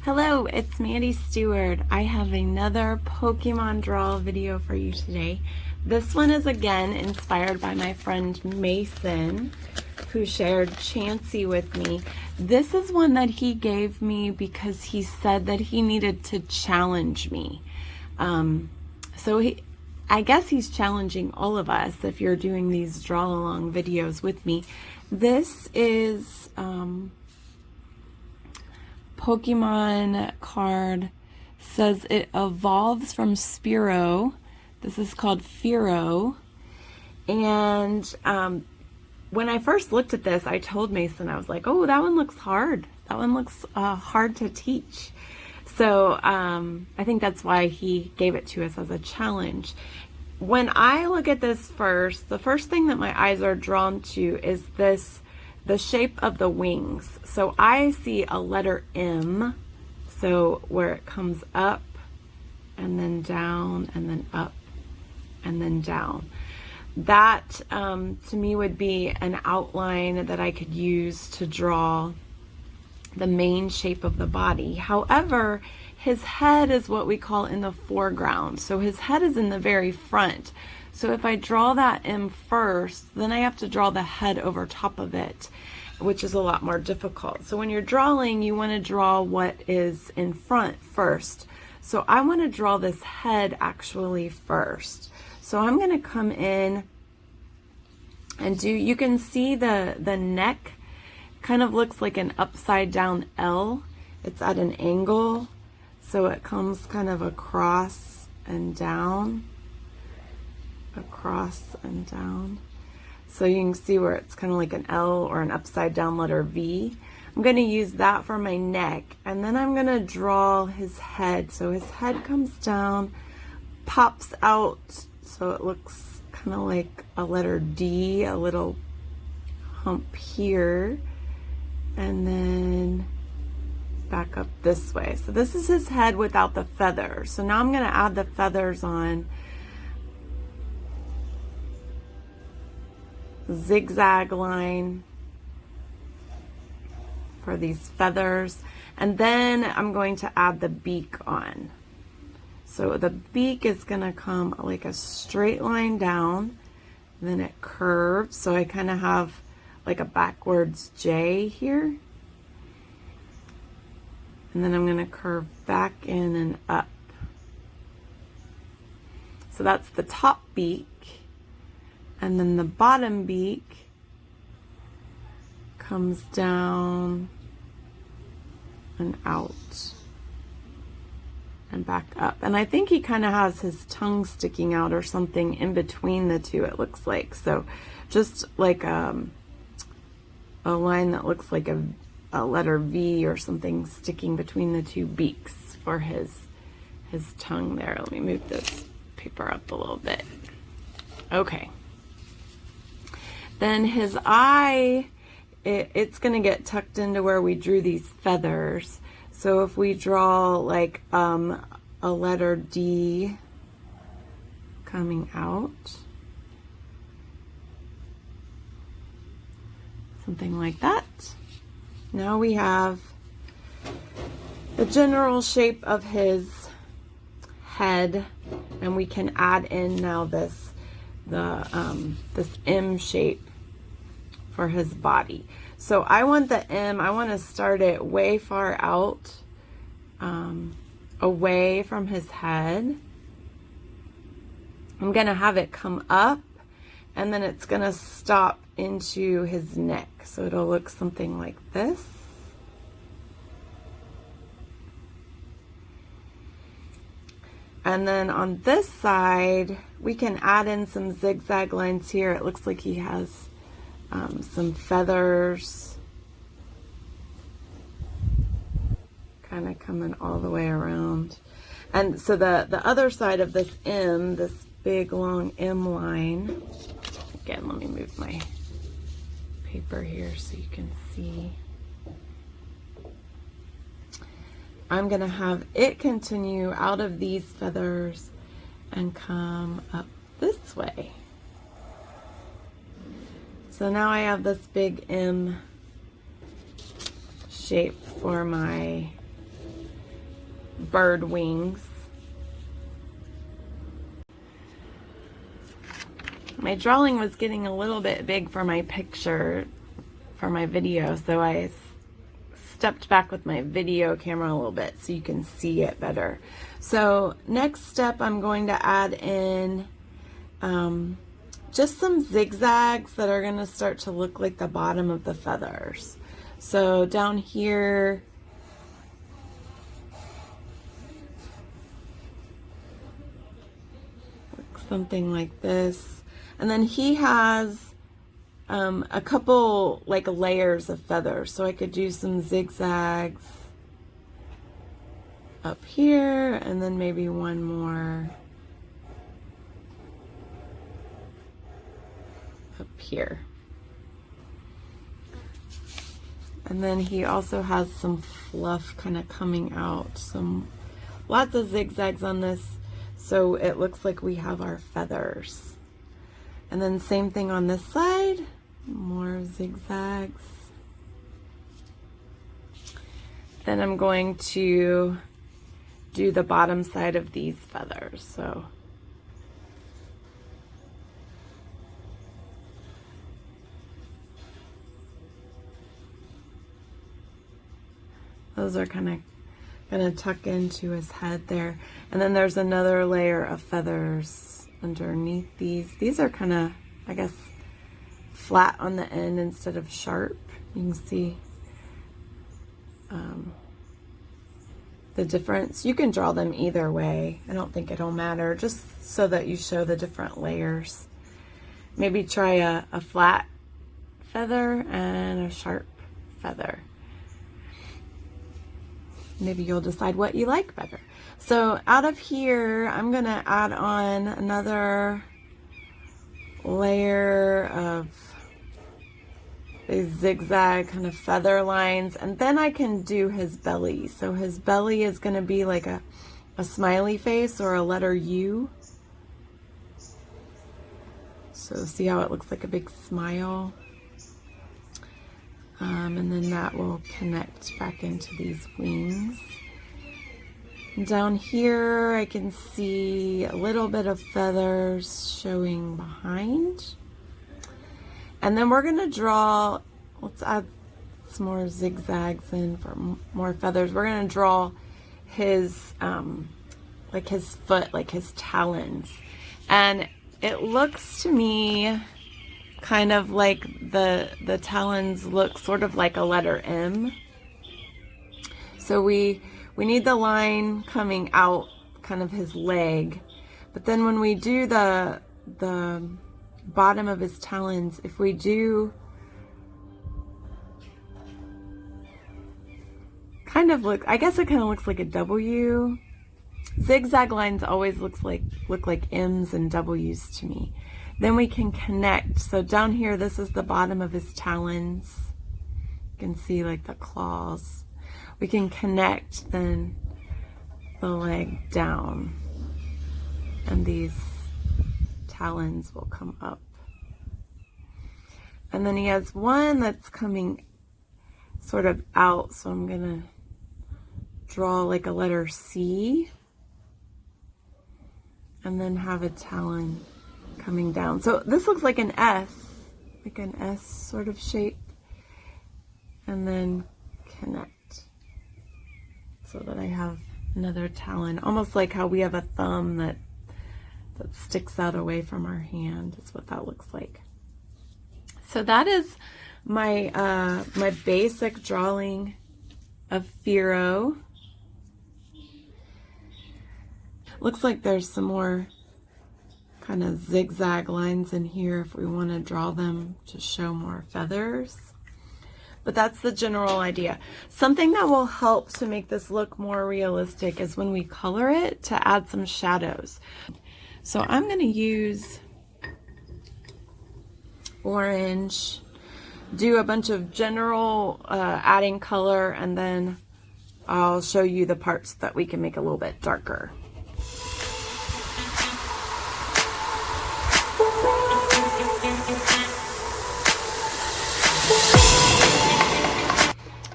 Hello, it's Mandy Stewart. I have another Pokemon draw video for you today. This one is again inspired by my friend Mason, who shared Chansey with me. This is one that he gave me because he said that he needed to challenge me. I guess he's challenging all of us if you're doing these draw along videos with me. This is Pokemon card, says it evolves from Spearow. This is called Fearow. And when I first looked at this, I told Mason, I was like, oh, that one looks hard. That one looks hard to teach. So I think that's why he gave it to us as a challenge. When I look at this first, the first thing that my eyes are drawn to is the shape of the wings. So I see a letter M, so where it comes up and then down and then up and then down. That to me would be an outline that I could use to draw the main shape of the body. However, his head is what we call in the foreground. So his head is in the very front. So if I draw that M first, then I have to draw the head over top of it, which is a lot more difficult. So when you're drawing, you want to draw what is in front first. So I want to draw this head actually first. So I'm going to come in and you can see the neck kind of looks like an upside down L. It's at an angle. So it comes kind of across and down. Across and down. So you can see where it's kind of like an L or an upside down letter V. I'm going to use that for my neck, and then I'm going to draw his head. So his head comes down, pops out, so it looks kind of like a letter D, a little hump here, and then back up this way. So this is his head without the feathers. So now I'm going to add the feathers on. Zigzag line for these feathers, and then I'm going to add the beak on. So the beak is going to come like a straight line down, and then it curves, so I kind of have like a backwards J here, and then I'm going to curve back in and up. So that's the top beak. And then the bottom beak comes down and out and back up. And I think he kind of has his tongue sticking out or something in between the two, it looks like. So just like a line that looks like a letter V or something sticking between the two beaks for his tongue there. Let me move this paper up a little bit. Okay. Then his eye, it's going to get tucked into where we drew these feathers. So if we draw like a letter D coming out, something like that. Now we have the general shape of his head, and we can add in now this M shape for his body. So I want the M, I want to start it way far out, away from his head. I'm going to have it come up, and then it's going to stop into his neck. So it'll look something like this. And then on this side, we can add in some zigzag lines here. It looks like he has some feathers kind of coming all the way around. And so the other side of this M, this big long M line, again, let me move my paper here so you can see. I'm going to have it continue out of these feathers and come up this way. So now I have this big M shape for my bird wings. My drawing was getting a little bit big for my picture, for my video, so I stepped back with my video camera a little bit so you can see it better. So next step, I'm going to add in just some zigzags that are going to start to look like the bottom of the feathers. So down here, something like this. And then he has a couple like layers of feathers, so I could do some zigzags up here and then maybe one more up here. And then he also has some fluff kind of coming out, lots of zigzags on this, so it looks like we have our feathers. And then same thing on this side, more zigzags. Then I'm going to do the bottom side of these feathers. So those are kind of going to tuck into his head there. And then there's another layer of feathers underneath these. These are kind of, I guess, flat on the end instead of sharp. You can see the difference. You can draw them either way. I don't think it'll matter, just so that you show the different layers. Maybe try a flat feather and a sharp feather. Maybe you'll decide what you like better. So out of here, I'm going to add on another layer of these zigzag kind of feather lines, and then I can do his belly. So his belly is going to be like a smiley face or a letter U. So see how it looks like a big smile? And then that will connect back into these wings. Down here, I can see a little bit of feathers showing behind. And then we're going to draw, let's add some more zigzags in for more feathers. We're going to draw his, like his foot, like his talons. And it looks to me kind of like the talons look sort of like a letter M. So we need the line coming out kind of his leg, but then when we do the bottom of his talons, if we do kind of look, I guess it kind of looks like a W. Zigzag lines always look like M's and W's to me. Then we can connect. So down here, this is the bottom of his talons. You can see like the claws. We can connect then the leg down, and these talons will come up. And then he has one that's coming sort of out, so I'm gonna draw like a letter C and then have a talon coming down. So this looks like an S sort of shape, and then connect so that I have another talon, almost like how we have a thumb that sticks out away from our hand. Is what that looks like. So that is my my basic drawing of Fearow. Looks like there's some more kind of zigzag lines in here if we want to draw them to show more feathers. But that's the general idea. Something that will help to make this look more realistic is when we color it, to add some shadows. So I'm going to use orange, do a bunch of general adding color, and then I'll show you the parts that we can make a little bit darker.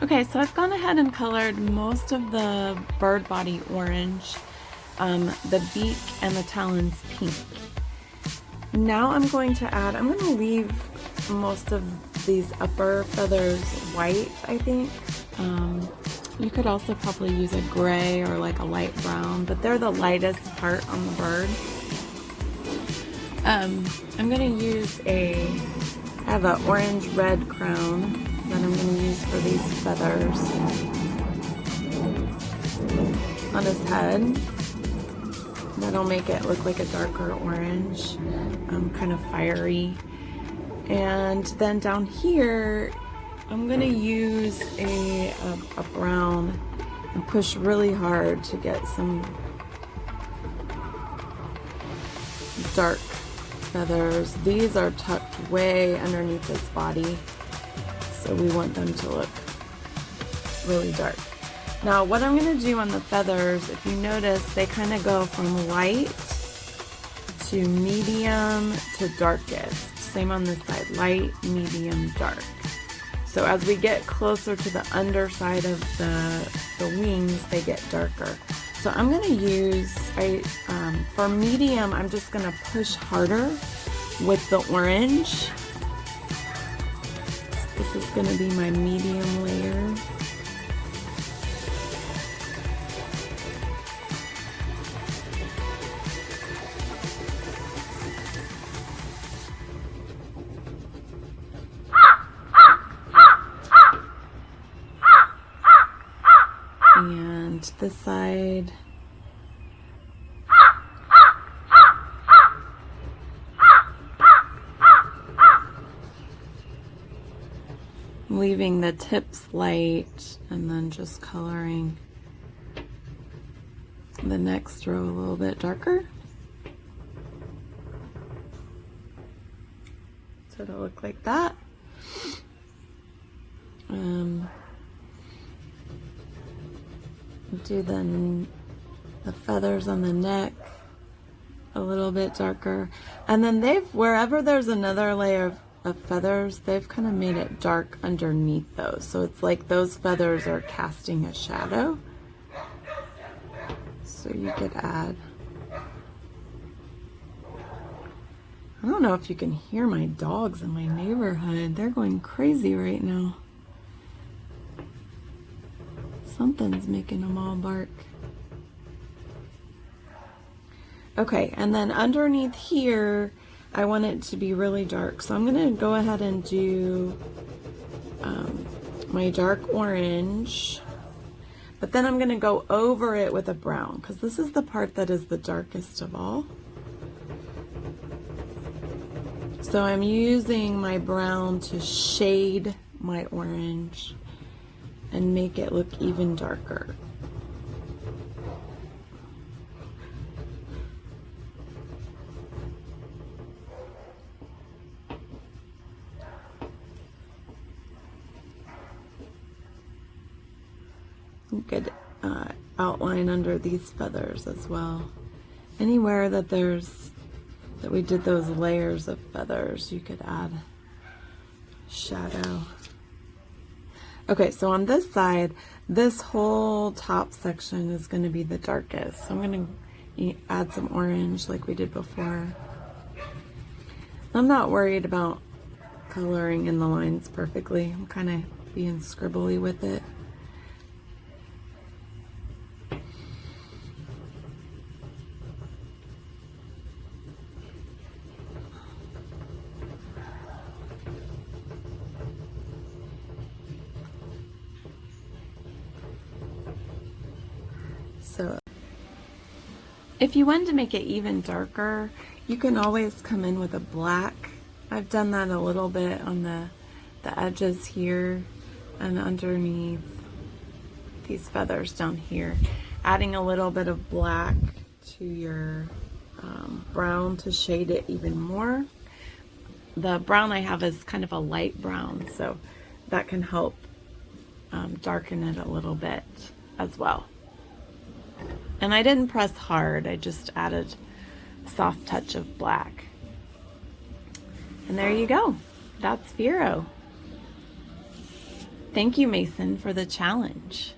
Okay, so I've gone ahead and colored most of the bird body orange, the beak and the talons pink. Now I'm going to leave most of these upper feathers white, I think. You could also probably use a gray or like a light brown, but they're the lightest part on the bird. I'm going to use I have an orange-red crown that I'm going to use for these feathers on his head. That'll make it look like a darker orange, kind of fiery. And then down here, I'm going to use a brown and push really hard to get some dark feathers. These are tucked way underneath his body, so we want them to look really dark. Now what I'm going to do on the feathers, if you notice, they kind of go from light to medium to darkest. Same on this side, light, medium, dark. So as we get closer to the underside of the wings, they get darker. So I'm going to use, for medium, I'm just going to push harder with the orange. This is going to be my medium layer. And this side. Leaving the tips light and then just coloring the next row a little bit darker. So it'll look like that. Do the feathers on the neck a little bit darker, and then wherever there's another layer of feathers, they've kind of made it dark underneath those, so it's like those feathers are casting a shadow. So you could add, I don't know if you can hear my dogs in my neighborhood. They're going crazy right now. Something's making them all bark. Okay, and then underneath here, I want it to be really dark. So I'm gonna go ahead and do my dark orange, but then I'm gonna go over it with a brown, because this is the part that is the darkest of all. So I'm using my brown to shade my orange and make it look even darker. Good outline under these feathers as well. Anywhere that we did those layers of feathers, you could add shadow. Okay, so on this side, this whole top section is going to be the darkest. So I'm going to add some orange like we did before. I'm not worried about coloring in the lines perfectly. I'm kind of being scribbly with it. So if you wanted to make it even darker, you can always come in with a black. I've done that a little bit on the edges here and underneath these feathers down here. Adding a little bit of black to your brown to shade it even more. The brown I have is kind of a light brown, so that can help darken it a little bit as well. And I didn't press hard, I just added a soft touch of black. And there you go. That's Fearow. Thank you, Mason, for the challenge.